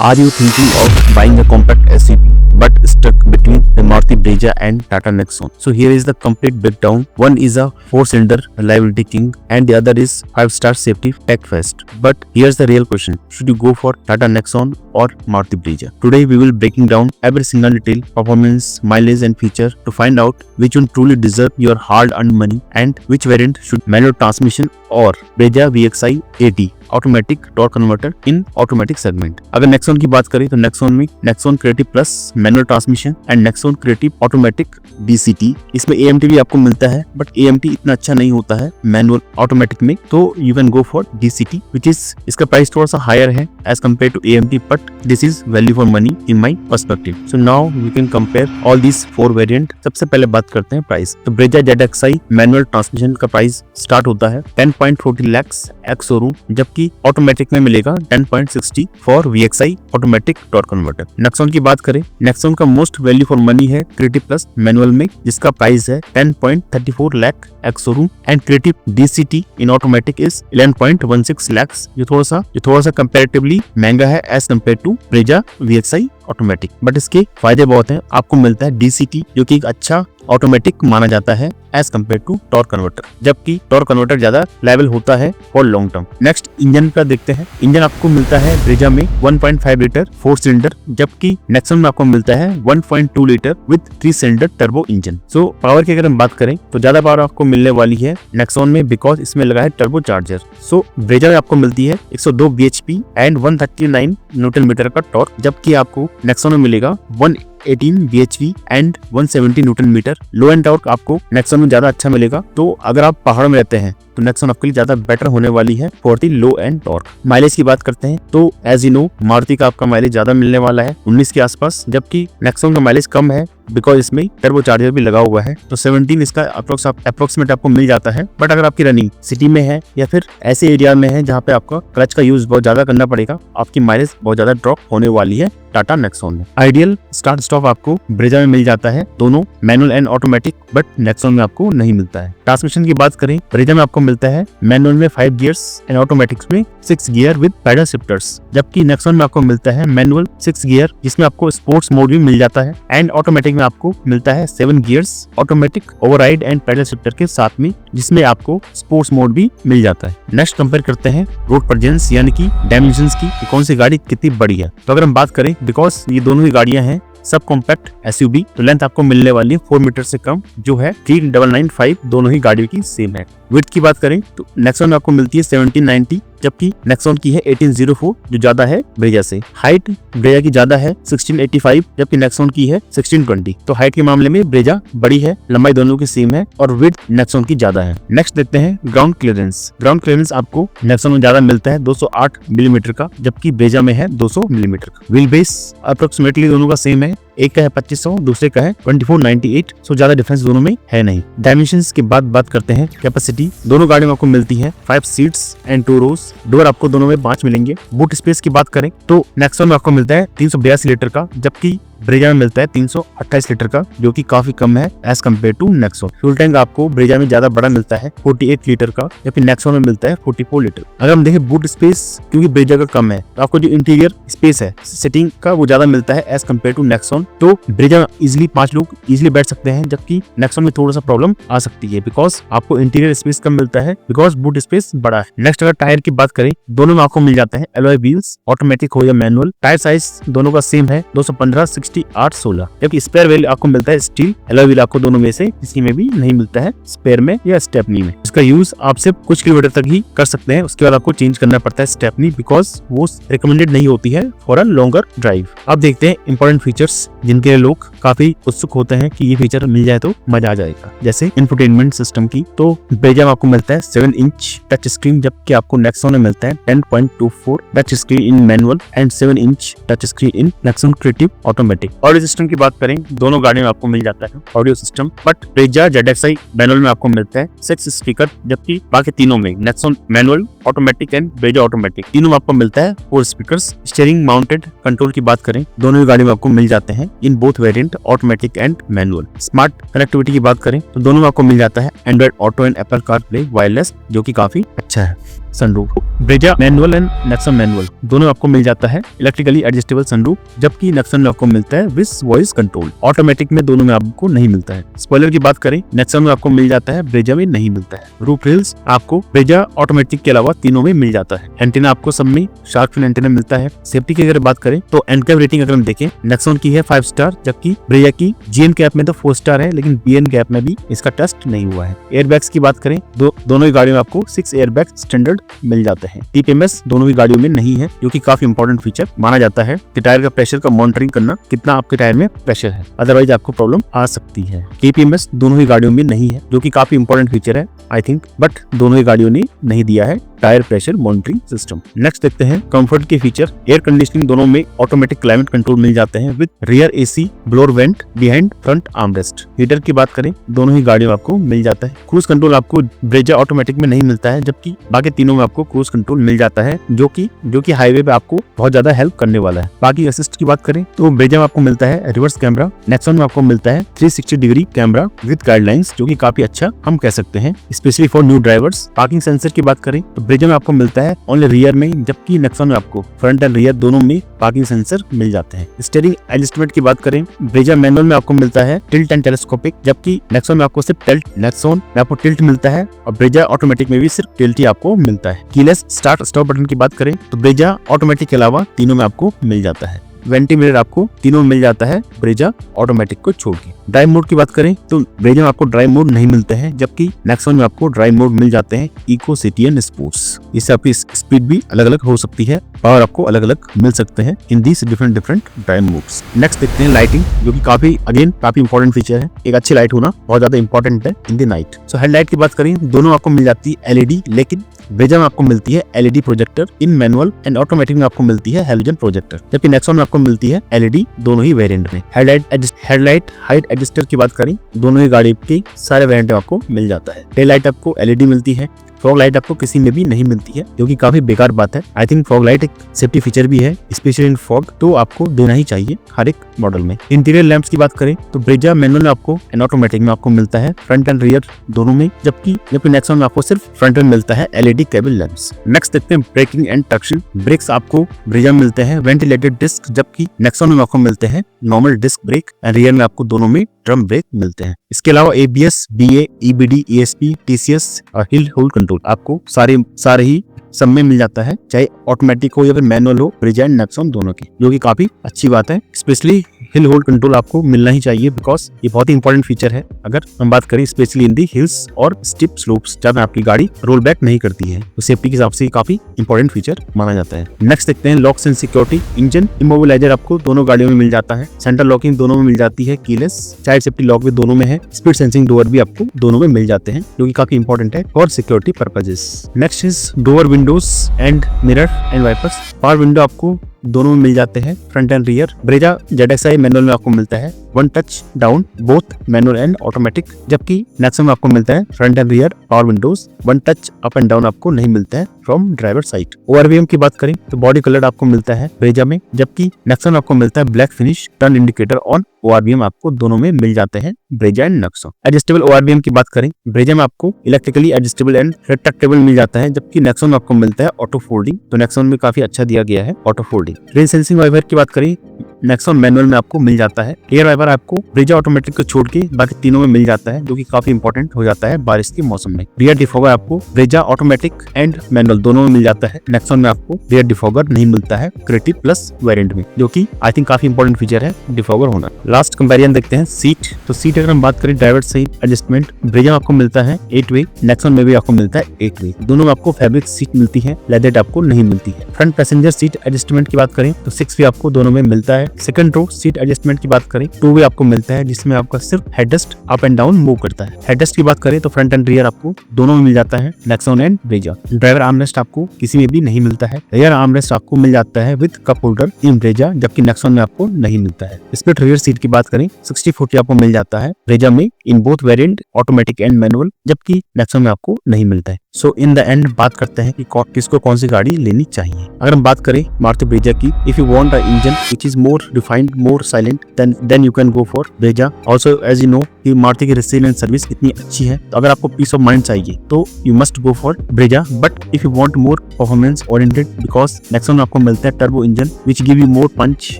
Are you thinking of buying a compact SUV but stuck between the Maruti Brezza and Tata Nexon? So here is the complete breakdown. One is a 4-cylinder reliability king and the other is 5-star safety tech fest. But here's the real question. Should you go for Tata Nexon or Maruti Brezza? Today we will breaking down every single detail, performance, mileage and feature to find out which one truly deserve your hard-earned money and which variant should manual transmission or Brezza VXI 80 automatic torque converter in automatic segment. अगर Nexon की बात करें तो Nexon में Nexon creative plus manual transmission and Nexon creative automatic DCT। इसमें AMT भी आपको मिलता है बट AMT इतना अच्छा नहीं होता है मैनुअल ऑटोमेटिक में, तो you can go for DCT which is इसका प्राइस थोड़ा सा हायर है as compare to AMT, but this is value for money in my perspective. So now we can compare all these 4 variant. सबसे पहले बात करते हैं प्राइस। तो ब्रेजा ZXi मैनुअल ट्रांसमिशन का प्राइस स्टार्ट होता है 10.40 लाख एक्स शोरूम, जबकि ऑटोमेटिक में मिलेगा 10.60 for VXI automatic torque converter. Nexon की बात करें, नेक्सॉन का मोस्ट वैल्यू फॉर मनी है क्रिएटिव प्लस मैनुअल में, जिसका प्राइस है 10.34 lakh ex showroom and creative DCT in automatic is 11.16 lakh, जो थोड़ा सा कंपैरेटिवली महंगा है as compare to Brezza VXI automatic. But इसके फायदे बहुत हैं। आपको मिलता है DCT जो कि एक अच्छा ऑटोमेटिक माना जाता है as compare to torque converter, जबकि टॉर्क कन्वर्टर ज्यादा लेवल होता है for long term. Next engine का देखते हैं। इंजन आपको मिलता है ब्रेजा में 1.5 लीटर 4 सिलेंडर, जबकि नेक्सॉन में आपको मिलता है 1.2 litre with 3 cylinder turbo engine. So power की अगर हम बात करें तो ज्यादा पावर आपको मिलने वाली है नेक्सॉन में बिकॉज इसमें लगा है टर्बो चार्जर। सो ब्रेजा में आपको मिलती है 102 bhp एंड 139 न्यूटन मीटर का टॉर्क, जबकि आपको नेक्सॉन में मिलेगा 118 bhp and 170 newton metre. Low end torque आपको नेक्सॉन में ज्यादा अच्छा मिलेगा, तो अगर आप पहाड़ों में रहते हैं तो नेक्सॉन आपके लिए ज्यादा बेटर होने वाली है for the low end torque. Mileage की बात करते हैं तो एज यू नो मारुति का आपका माइलेज ज्यादा मिलने वाला है 19 के आसपास, जबकि नेक्सॉन का माइलेज कम है बिकॉज इसमें टर्बो चार्जर भी लगा हुआ है, तो 17 इसका अप्रोक्सीमेट आपको मिल जाता है। बट अगर आपकी रनिंग सिटी में है या फिर ऐसे एरिया में है जहाँ पे आपका क्लच का यूज बहुत ज्यादा करना पड़ेगा, आपकी माइलेज बहुत ज्यादा ड्रॉप होने वाली है टाटा नेक्सॉन में। आइडियल स्टार्ट स्टॉप आपको ब्रेजा में मिल जाता है, दोनों manual and automatic, but Nexon में आपको नहीं मिलता है। ट्रांसमिशन की बात करें, ब्रेजा में आपको मिलता है मैनुअल में 5 गियर्स एंड ऑटोमेटिक्स में 6 गियर विद पैडल शिफ्टर्स, जबकि नेक्सॉन में आपको मिलता है मैनुअल 6 गियर जिसमें आपको स्पोर्ट्स मोड भी मिल जाता है एंड ऑटोमेटिक में आपको मिलता है 7 gears automatic override and pedal shifter के साथ में, जिसमें आपको स्पोर्ट्स मोड भी मिल जाता है। नेक्स्ट कंपेयर करते हैं रोड प्रेजेंस यानी कि डायमेंशंस की, कौन सी गाड़ी कितनी बड़ी है। तो अगर हम बात करें बिकॉज ये दोनों ही गाड़ियां हैं सब कॉम्पैक्ट SUV, तो लेंथ आपको मिलने वाली है 4 मीटर से कम, जो है 3995, दोनों ही गाड़ियों की सेम है। विड्थ की बात करें तो नेक्सॉन में आपको मिलती है 1790, जबकि नेक्सॉन की है 1804 जो ज्यादा है ब्रेजा से। हाइट ब्रेजा की ज्यादा है 1685, जबकि नेक्सॉन की है 1620, तो हाइट के मामले में ब्रेजा बड़ी है, लंबाई दोनों की सेम है और विड्थ नेक्सॉन की ज्यादा है। नेक्स्ट देखते हैं ग्राउंड क्लियरेंस। ग्राउंड क्लियरेंस आपको नेक्सॉन में ज्यादा मिलता है 208 मिलीमीटर का, जबकि ब्रेजा में है 200 मिलीमीटर का। व्हील बेस अप्रोक्सीमेटली दोनों का सेम है, एक का है 2500, दूसरे का है 2498, सो ज्यादा डिफरेंस दोनों में है नहीं। डायमेंशंस के बाद बात करते हैं कैपेसिटी। दोनों गाड़ियों में आपको मिलती है 5 सीट्स एंड 2 रोज, डोर आपको दोनों में 5 मिलेंगे। बूट स्पेस की बात करें तो नेक्सॉन में आपको मिलता है 382 लीटर का, जबकि ब्रेजा में मिलता है 328 लीटर का, जो कि काफी कम है as compare to Nexon. Fuel tank आपको ब्रेजा में ज्यादा बड़ा मिलता है 48 लीटर का, जबकि नेक्सॉन में मिलता है 44 लीटर। अगर हम देखें बूट स्पेस, क्योंकि ब्रेजा का कम है तो आपको जो इंटीरियर स्पेस है सिटिंग का वो ज्यादा मिलता है एज कम्पेयर टू नेक्सॉन, तो ब्रेजा में इजिली 5 लोग इजिली बैठ सकते हैं, जबकि नेक्सॉन में थोड़ा सा प्रॉब्लम आ सकती है बिकॉज आपको इंटीरियर स्पेस कम मिलता है बिकॉज बूट स्पेस बड़ा है। नेक्स्ट अगर टायर की बात करें, दोनों में आपको मिल जाता है एलॉय व्हील्स, ऑटोमेटिक हो या मैनुअल। टायर साइज दोनों का सेम है 215, 60, 8, 16, जबकि स्पेयर व्हील आपको मिलता है स्टील। एलॉय व्हील आपको दोनों में से किसी में भी नहीं मिलता है, स्पेयर में या स्टेपनी में। इसका यूज आप सिर्फ कुछ किलोमीटर तक ही कर सकते हैं, उसके बाद आपको चेंज करना पड़ता है स्टेपनी बिकॉज वो रिकमेंडेड नहीं होती है फॉर अ लॉन्गर ड्राइव। अब देखते हैं इंपॉर्टेंट फीचर्स जिनके लिए लोग काफी उत्सुक होते हैं कि ये फीचर मिल जाए तो मजा आ जाएगा, जैसे इंफोटेनमेंट सिस्टम की। तो ब्रेजा में आपको मिलता है 7 इंच टच स्क्रीन, जबकि आपको नेक्सॉन में मिलता है 10.24 touch screen in manual and 7 inch touch screen in Nexon creative automatic. Audio system की बात करें, दोनों गाड़ियों में आपको मिल जाता है audio system, but Brezza ZXi manual में आपको मिलता है 6 स्पीकर, जबकि बाकी तीनों में Nexon manual, automatic and Brezza automatic तीनों में आपको मिलता है 4 स्पीकर्स। स्टीयरिंग माउंटेड कंट्रोल की बात करें, दोनों ही गाड़ियों में आपको मिल जाते हैं in both variant automatic and manual. Smart connectivity की बात करें तो दोनों में आपको मिल जाता है Android auto and Apple CarPlay wireless, जो कि काफी अच्छा है। Sunroof. Brezza manual and Nexon manual दोनों आपको मिल जाता है इलेक्ट्रिकली एडजस्टेबल सनरूफ, जबकि नेक्सॉन में आपको मिलता है विद वॉइस कंट्रोल। ऑटोमेटिक में दोनों में आपको नहीं मिलता है। स्पॉइलर की बात करें, नेक्सॉन में आपको मिल जाता है, ब्रेजा में नहीं मिलता है। रूफ रेल्स आपको ब्रेजा ऑटोमेटिक के अलावा तीनों में मिल जाता है। एंटीना आपको सब में शार्क फिन एंटीना मिलता है। सेफ्टी की अगर बात करें तो एनकैप रेटिंग अगर हम देखें, नेक्सॉन की है 5 स्टार, जबकि ब्रेजा की जीएन कैप में तो 4 स्टार है, लेकिन बीएन कैप में भी इसका टेस्ट नहीं हुआ है। एयरबैग्स की बात करें, दोनों ही गाड़ियों में आपको 6 एयरबैग स्टैंडर्ड मिल जाते हैं। टीपीएमएस दोनों ही गाड़ियों में नहीं है, जो कि काफी इंपॉर्टेंट फीचर माना जाता है कि टायर का प्रेशर का मॉनिटरिंग करना, कितना आपके टायर में प्रेशर है, अदरवाइज आपको प्रॉब्लम आ सकती है। टीपीएमएस दोनों ही गाड़ियों में नहीं है, जो कि काफी इंपॉर्टेंट फीचर है आई थिंक, बट दोनों ही गाड़ियों ने नहीं दिया है tyre pressure monitoring system. Next देखते हैं कंफर्ट के फीचर। एयर कंडीशनिंग दोनों में ऑटोमेटिक क्लाइमेट कंट्रोल मिल जाते हैं with rear AC, blower went, behind front armrest. Heater की बात करें, दोनों ही गाड़ियों में आपको मिल जाता है। क्रूज कंट्रोल आपको ब्रेजा ऑटोमेटिक में नहीं मिलता है, जबकि बाकी तीनों में आपको क्रूज कंट्रोल मिल जाता है, जो कि हाईवे पे आपको बहुत ज्यादा हेल्प करने वाला है। बाकी असिस्ट की बात करें तो ब्रेजा में आपको मिलता है रिवर्स कैमरा, नेक्सॉन में आपको मिलता है 360 डिग्री कैमरा विद गाइडलाइंस, जो कि काफी अच्छा हम कह सकते हैं, specially for new drivers. Parking sensor की बात करें तो ब्रेजा में आपको मिलता है ओनली रियर में, जबकि नेक्सॉन में आपको फ्रंट एंड रियर दोनों में पार्किंग सेंसर मिल जाते हैं। स्टीयरिंग एडजस्टमेंट की बात करें, ब्रेजा मैनुअल में आपको मिलता है टिल्ट एंड टेलेस्कोपिक, जबकि नेक्सॉन में आपको सिर्फ टिल्ट, नेक्सॉन में आपको टिल्ट मिलता है, और ब्रेजा ऑटोमेटिक में भी सिर्फ टिल्ट ही आपको मिलता है। कीलेस स्टार्ट स्टॉप बटन की बात करें तो ब्रेजा ऑटोमेटिक के अलावा तीनों में आपको मिल जाता है। वेंटी मिरर आपको तीनों में मिल जाता है ब्रेजा ऑटोमेटिक को छोड़ के। ड्राइव मोड की बात करें तो ब्रेजा में आपको ड्राइव मोड नहीं मिलते हैं, जबकि नेक्सॉन में आपको ड्राइव मोड मिल जाते हैं इको, सिटी एंड स्पोर्ट्स। इससे आपकी स्पीड भी अलग अलग हो सकती है, पावर आपको अलग अलग मिल सकते हैं इन दीस डिफरेंट ड्राइव मोड्स। नेक्स्ट देखते हैं लाइटिंग, जो कि काफी इंपॉर्टेंट फीचर है। एक अच्छी लाइट होना बहुत ज्यादा इंपॉर्टेंट है in the night. So headlight की बात करें, दोनों आपको मिल जाती है एलईडी, लेकिन ब्रेजा में आपको मिलती है LED projector in manual, and automatic में आपको मिलती है हेलोजन प्रोजेक्टर, जबकि नेक्सॉन में आपको मिलती है एलईडी दोनों ही वेरिएंट में। हेडलाइट हाइट एडजस्टर की बात करें, दोनों ही गाड़ी के सारे वेरिएंट में आपको मिल जाता है। टेल लाइट आपको एलईडी मिलती है। फॉग लाइट आपको किसी में भी नहीं मिलती है, जो कि काफी बेकार बात है। आई थिंक फॉग लाइट एक सेफ्टी फीचर भी है, स्पेशली इन फॉग, तो आपको देना ही चाहिए हर एक मॉडल में। इंटीरियर लैंप्स की बात करें तो ब्रेजा मैनुअल में आपको एंड ऑटोमेटिक में आपको मिलता है फ्रंट एंड रियर दोनों में, जबकि नेक्सॉन में आपको सिर्फ फ्रंट में मिलता है एलईडी केबल लैंप्स। नेक्स्ट देखते हैं ब्रेकिंग एंड ट्रैक्शन। ब्रेक्स आपको ब्रेजा में मिलते हैं वेंटिलेटेड डिस्क, जबकि नेक्सॉन में आपको मिलते हैं normal disc brake, and rear में आपको दोनों में ड्रम ब्रेक मिलते हैं। इसके अलावा ABS, BA, EBD, ESP, TCS और हिल होल्ड कंट्रोल आपको सारे ही सब में मिल जाता है, चाहे ऑटोमेटिक हो या फिर मैनुअल हो, ब्रेजा एंड नेक्सॉन दोनों की, जो कि काफी अच्छी बात है। स्पेशली हिल होल्ड कंट्रोल आपको मिलना ही चाहिए, बिकॉज ये बहुत ही इंपॉर्टेंट फीचर है अगर हम बात करें स्पेशली इन दी हिल्स और स्टिप स्लोप्स, जब आपकी गाड़ी रोल बैक नहीं करती है, तो सेफ्टी के हिसाब से काफी इंपॉर्टेंट फीचर माना जाता है। नेक्स्ट देखते हैं locks and security. Engine immobiliser आपको दोनों गाड़ियों में मिल जाता है, सेंट्रल लॉकिंग दोनों में मिल जाती है, कीलेस चाइल्ड सेफ्टी लॉक भी दोनों में है, स्पीड सेंसिंग डोर भी आपको दोनों में मिल जाते हैं, जो कि काफी इंपॉर्टेंट है for security purposes. Next is door windows and mirror and wipers. Power window आपको दोनों में मिल जाते हैं front and rear. Brezza ZXi manual में आपको मिलता है one touch down both manual and automatic, जबकि नेक्सॉन में आपको मिलता है front and rear power windows, one touch up and down आपको नहीं मिलता है फ्रॉम ड्राइवर साइड। ओआरवीएम की बात करें तो बॉडी कलर आपको मिलता है ब्रेजा में, जबकि नेक्सॉन में आपको मिलता है black finish, turn indicator on. ORVM आपको दोनों में मिल जाते हैं Brezza and Nexon. Adjustable ORVM की बात करें, ब्रेजा में आपको इलेक्ट्रिकली एडजस्टेबल एंड रेट्रैक्टेबल मिल जाता है, जबकि नेक्सॉन में आपको मिलता है ऑटो फोल्डिंग, तो नेक्सॉन में काफी अच्छा दिया गया है auto folding. Rain sensing wiper की बात करें, नेक्सॉन मैनुअल में आपको मिल जाता है। रियर वाइपर आपको ब्रेजा ऑटोमेटिक को छोड़ के बाकी तीनों में मिल जाता है, जो कि काफी इंपॉर्टेंट हो जाता है बारिश के मौसम में। रियर डिफॉगर आपको ब्रेजा ऑटोमेटिक एंड मैनुअल दोनों में मिल जाता है। नेक्सॉन में आपको रियर डिफॉगर नहीं मिलता है क्रिएटिव प्लस वेरिएंट में, जो कि आई थिंक काफी इंपॉर्टेंट फीचर है डिफॉगर होना। लास्ट कंपैरिजन देखते हैं सीट। तो सीट अगर हम बात करें ड्राइवर सीट एडजस्टमेंट, ब्रेजा में आपको मिलता है 8 वे, नेक्सॉन में भी आपको मिलता है 8 वे। दोनों में आपको फैब्रिक सीट मिलती है, लेदर आपको नहीं मिलती है। फ्रंट पैसेंजर सीट एडजस्टमेंट की बात करें तो 6 वे आपको दोनों में मिलता है। सेकंड रो सीट एडजस्टमेंट की बात करें 2 वे आपको मिलता है, जिसमें आपका सिर्फ headrest up and down move करता है। हेडरेस्ट की बात करें तो फ्रंट एंड रियर आपको दोनों में मिल जाता है, Nexon and Brezza. Driver armrest आपको किसी में भी नहीं मिलता है। रियर आर्मरेस्ट आपको मिल जाता है with cup holder in Brezza, जबकि नेक्सॉन में आपको नहीं मिलता है। स्प्लिट रियर सीट की बात करें 60/40 आपको मिल जाता है ब्रेजा में in both variant automatic and manual, जबकि नेक्सॉन में आपको नहीं मिलता है। सो इन द एंड बात करते हैं कि किसको कौन सी गाड़ी लेनी चाहिए। अगर हम बात करें मारुति ब्रेजा की, if you want a engine which is more refined, more silent, then you can go for Brezza. Also, as you know, कि मारुति की रेसिलिएंट सर्विस इतनी अच्छी है। तो अगर आपको पीस ऑफ माइंड चाहिए तो you must go for Brezza, but if you want more performance oriented, because Nexon में आपको मिलता है turbo engine which give you more punch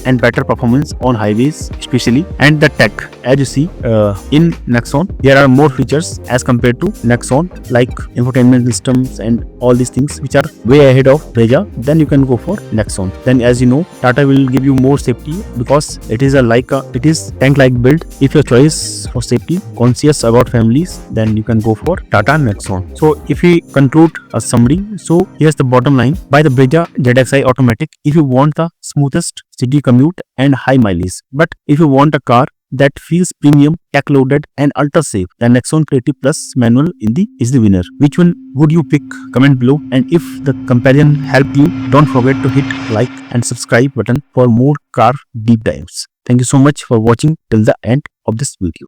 and better performance on highways specially, and the tech as you see in Nexon there are more features as compared to Nexon, like infotainment systems and all these things which are way ahead of Brezza. Then you can go for Nexon. Then as you know, Tata will give you more safety because it is tank like build. If your choice for safety conscious about families, then you can go for Tata Nexon. So if we conclude a summary, so here's the bottom line: buy the Brezza ZXi automatic if you want the smoothest city commute and high mileage. But if you want a car that feels premium, tech loaded and ultra safe, the Nexon Creative Plus manual is the winner. Which one would you pick? Comment below, and if the comparison helped you, don't forget to hit like and subscribe button for more car deep dives. Thank you so much for watching till the end of this video.